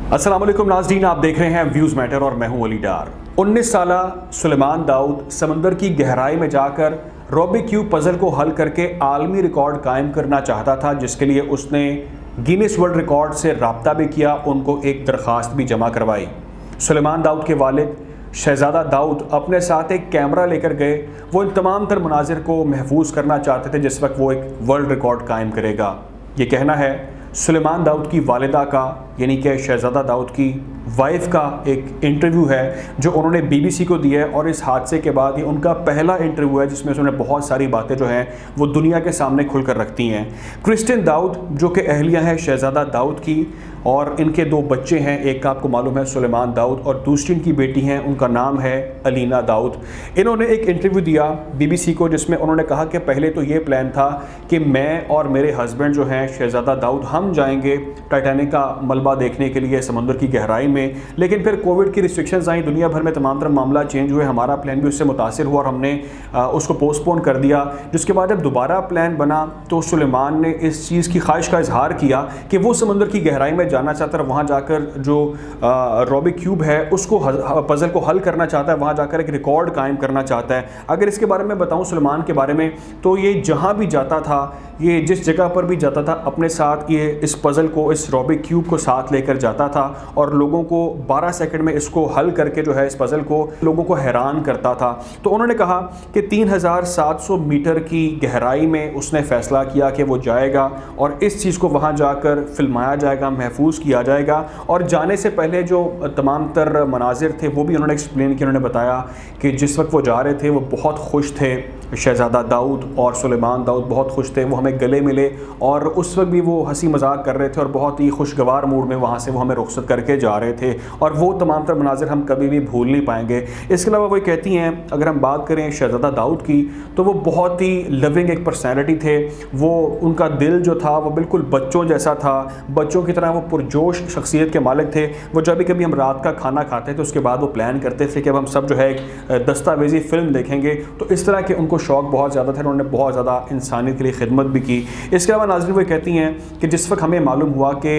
अस्सलाम वालेकुम नाज़रीन, आप देख रहे हैं व्यूज़ मैटर और मैं हूं अली डार। 19 साला सुलेमान दाऊद समंदर की गहराई में जाकर रूबिक क्यूब पज़ल को हल करके आलमी रिकॉर्ड कायम करना चाहता था, जिसके लिए उसने गिनीज वर्ल्ड रिकॉर्ड से रब्ता भी किया, उनको एक दरख्वास्त भी जमा करवाई। सुलेमान दाऊद के वालिद शहज़ादा दाऊद अपने साथ एक कैमरा लेकर गए। वो इन तमाम तर मनाजिर को महफूज करना चाहते थे जिस वक्त वो एक वर्ल्ड रिकॉर्ड कायम करेगा। ये कहना है सुलेमान दाऊद की वालिदा का, यानी कि शहज़ादा दाऊद की वाइफ का एक इंटरव्यू है जो उन्होंने बीबीसी को दिया है, और इस हादसे के बाद ये उनका पहला इंटरव्यू है जिसमें उन्होंने बहुत सारी बातें जो हैं वो दुनिया के सामने खुलकर रखती हैं। क्रिस्टिन दाऊद जो कि अहलिया है शहज़ादा दाऊद की, और इनके दो बच्चे हैं, एक का आपको मालूम है सुलेमान दाऊद और दूसरी इनकी बेटी हैं, उनका नाम है अलीना दाऊद। इन्होंने एक इंटरव्यू दिया बीबीसी को जिसमें उन्होंने कहा कि पहले तो ये प्लान था कि मैं और मेरे हस्बैंड जो हैं शहज़ादा दाऊद हम जाएंगे टाइटैनिक का मलबा देखने के लिए समुद्र की गहराई में, लेकिन फिर कोविड की रिस्ट्रिक्शंस आई, दुनिया भर में तमाम तरह मामला चेंज हुए, हमारा प्लान भी उससे मुतासिर हुआ और हमने उसको पोस्टपोन कर दिया। जिसके बाद जब दोबारा प्लान बना तो सुलेमान ने इस चीज़ की ख्वाहिश का इजहार किया कि वो समुद्र की गहराई में जाना चाहता है, वहाँ जाकर जो रूबिक क्यूब है उसको पज़ल को हल करना चाहता है, वहाँ जाकर एक रिकॉर्ड कायम करना चाहता है। अगर इसके बारे में बताऊँ सुलेमान के बारे में, तो ये जहाँ भी जाता था, ये जिस जगह पर भी जाता था अपने साथ ये इस पज़ल को, इस रूबिक क्यूब को साथ लेकर जाता था और लोगों को 12 सेकंड में इसको हल करके जो है इस पज़ल को लोगों को हैरान करता था। तो उन्होंने कहा कि 3700 मीटर की गहराई में उसने फ़ैसला किया कि वो जाएगा और इस चीज़ को वहाँ जाकर फिल्माया जाएगा, महफूज किया जाएगा। और जाने से पहले जो तमाम तर मनाजिर थे वो भी उन्होंने एक्सप्लेन किया। उन्होंने बताया कि जिस वक्त वो जा रहे थे वो बहुत खुश थे, शहज़ादा दाऊद और सुलेमान दाऊद बहुत खुश थे, वो हमें गले मिले और उस वक्त भी वो हंसी मजाक कर रहे थे और बहुत ही खुशगवार मूड में वहाँ से वो हमें रुखसत करके जा रहे थे, और वो तमाम तर मनाजिर हम कभी भी भूल नहीं पाएंगे। इसके अलावा वो कहती हैं, अगर हम बात करें शहज़ादा दाऊद की, तो वो बहुत ही लविंग एक पर्सनैलिटी थे। वो उनका दिल जो था वो बिल्कुल बच्चों जैसा था, बच्चों की तरह वो पुरजोश शख्सियत के मालिक थे। वो जब भी कभी हम रात का खाना खाते थे उसके बाद वो प्लान करते थे कि अब हम सब जो है एक दस्तावेजी फ़िल्म देखेंगे, तो इस तरह के उनको शौक़ बहुत ज़्यादा था, उन्होंने बहुत ज़्यादा इंसानियत के लिए खिदमत भी की। इसके अलावा नाज़रीन वो कहती हैं कि जिस वक्त हमें मालूम हुआ कि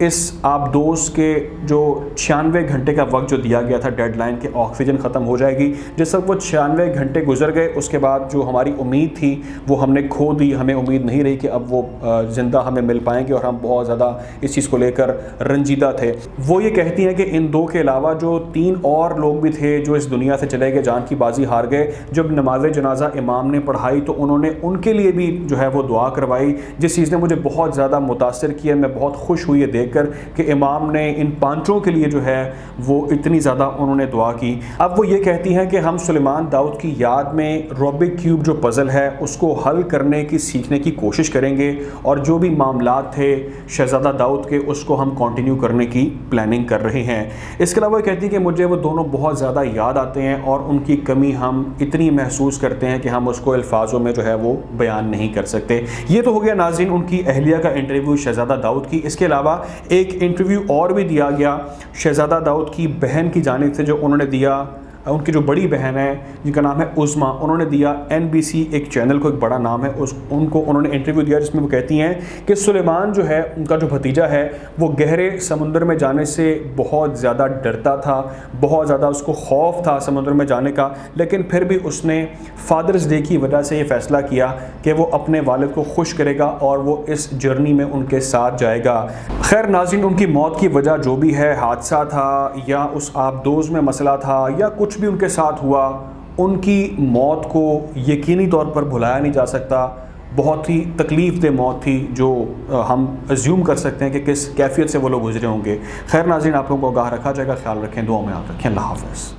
इस आबदोस के जो 96 घंटे का वक्त जो दिया गया था डेडलाइन के ऑक्सीजन ख़त्म हो जाएगी, जिस वक्त वो 96 घंटे गुजर गए उसके बाद जो हमारी उम्मीद थी वो हमने खो दी। हमें उम्मीद नहीं रही कि अब वो ज़िंदा हमें मिल पाएंगे और हम बहुत ज़्यादा इस चीज़ को लेकर रंजीदा थे। वो ये कहती हैं कि इन दो के अलावा जो 3 और लोग भी थे जो इस दुनिया से चले गए, जान की बाजी हार गए, जब नमाज जनाजा इमाम ने पढ़ाई तो उन्होंने उनके लिए भी जो है वो दुआ करवाई, जिस चीज़ ने मुझे बहुत ज़्यादा मुतासिर किया। मैं बहुत खुश हुई देख कर कि इमाम ने इन 5 के लिए जो है वो इतनी ज़्यादा उन्होंने दुआ की। अब वो ये कहती हैं कि हम सुलेमान दाऊद की याद में रूबिक क्यूब जो पज़ल है उसको हल करने की, सीखने की कोशिश करेंगे, और जो भी मामलात थे शहज़ादा दाऊद के उसको हम कंटिन्यू करने की प्लानिंग कर रहे हैं। इसके अलावा वो कहती है कि मुझे वो दोनों बहुत ज़्यादा याद आते हैं और उनकी कमी हम इतनी महसूस करते हैं कि हम उसको अल्फाजों में जो है वो बयान नहीं कर सकते। ये तो हो गया नाज़रीन उनकी अहलिया का इंटरव्यू शहज़ादा दाऊद की। इसके अलावा एक इंटरव्यू और भी दिया गया शहज़ादा दाऊद की बहन की जानिब से, जो उन्होंने दिया, उनकी जो बड़ी बहन है जिनका नाम है उज़मा, उन्होंने दिया NBC एक चैनल को, एक बड़ा नाम है उनको उन्होंने इंटरव्यू दिया जिसमें वो कहती हैं कि सुलेमान जो है उनका जो भतीजा है वो गहरे समुद्र में जाने से बहुत ज़्यादा डरता था, बहुत ज़्यादा उसको खौफ था समुद्र में जाने का, लेकिन फिर भी उसने फादर्स डे की वजह से ये फ़ैसला किया कि वो अपने वालिद को खुश करेगा और वो इस जर्नी में उनके साथ जाएगा। खैर नाज़रीन, उनकी मौत की वजह जो भी है, हादसा था या उस आबदोज़ में मसला था या कुछ भी उनके साथ हुआ, उनकी मौत को यकीनी तौर पर भुलाया नहीं जा सकता। बहुत ही तकलीफ़ दे मौत थी जो हम अज्यूम कर सकते हैं कि किस कैफियत से वो लोग गुजरे होंगे। खैर नाज़रीन, आप लोगों को आगाह रखा जाएगा, ख्याल रखें, दुआ में याद रखें। अल्लाह हाफ़िज़।